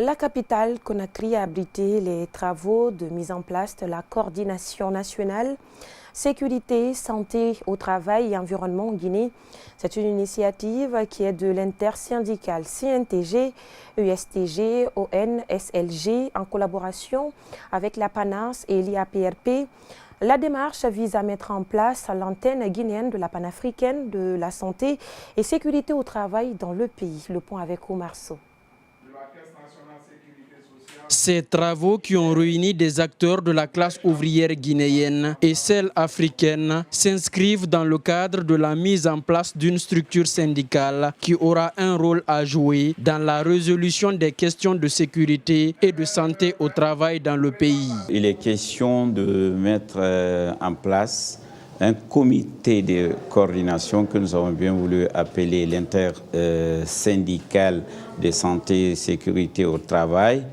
La capitale Conakry a abrité les travaux de mise en place de la coordination nationale sécurité, santé au travail et environnement en Guinée. C'est une initiative qui est de l'intersyndicale CNTG, USTG, ONSLG en collaboration avec la PANAS et l'IAPRP. La démarche vise à mettre en place l'antenne guinéenne de la panafricaine de la santé et sécurité au travail dans le pays. Le point avec Omar Sow. Ces travaux qui ont réuni des acteurs de la classe ouvrière guinéenne et celle africaine s'inscrivent dans le cadre de la mise en place d'une structure syndicale qui aura un rôle à jouer dans la résolution des questions de sécurité et de santé au travail dans le pays. Il est question de mettre en place un comité de coordination que nous avons bien voulu appeler l'intersyndicale de santé et sécurité au travail,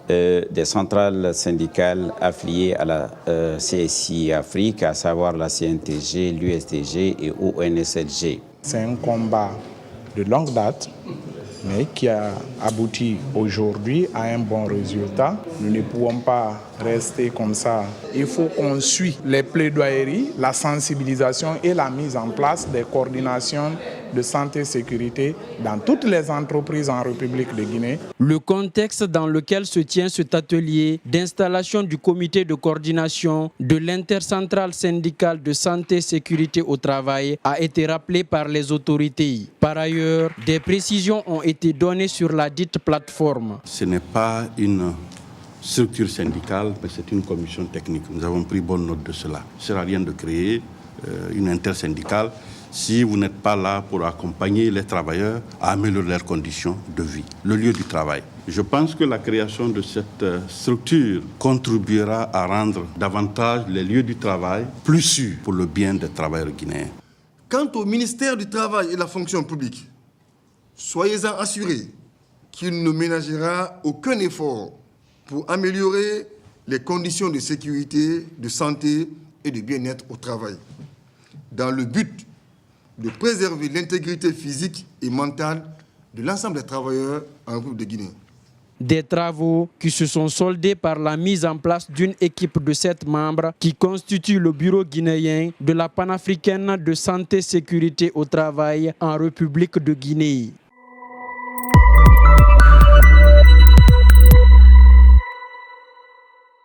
des centrales syndicales affiliées à la CSI Afrique, à savoir la CNTG, l'USTG et ONSLG. C'est un combat de longue date, mais qui a abouti aujourd'hui à un bon résultat. Nous ne pouvons pas rester comme ça. Il faut qu'on suive les plaidoyeries, la sensibilisation et la mise en place des coordinations de santé et sécurité dans toutes les entreprises en République de Guinée. Le contexte dans lequel se tient cet atelier d'installation du comité de coordination de l'intercentrale syndicale de santé et sécurité au travail a été rappelé par les autorités. Par ailleurs, des précisions ont été données sur la dite plateforme. Ce n'est pas une structure syndicale, mais c'est une commission technique. Nous avons pris bonne note de cela. Il ne sert à rien de créer une intersyndicale si vous n'êtes pas là pour accompagner les travailleurs à améliorer leurs conditions de vie, le lieu du travail. Je pense que la création de cette structure contribuera à rendre davantage les lieux du travail plus sûrs pour le bien des travailleurs guinéens. Quant au ministère du Travail et de la Fonction publique, soyez-en assurés qu'il ne ménagera aucun effort pour améliorer les conditions de sécurité, de santé et de bien-être au travail, dans le but de préserver l'intégrité physique et mentale de l'ensemble des travailleurs en République de Guinée. Des travaux qui se sont soldés par la mise en place d'une équipe de 7 membres qui constitue le bureau guinéen de la panafricaine de santé et sécurité au travail en République de Guinée.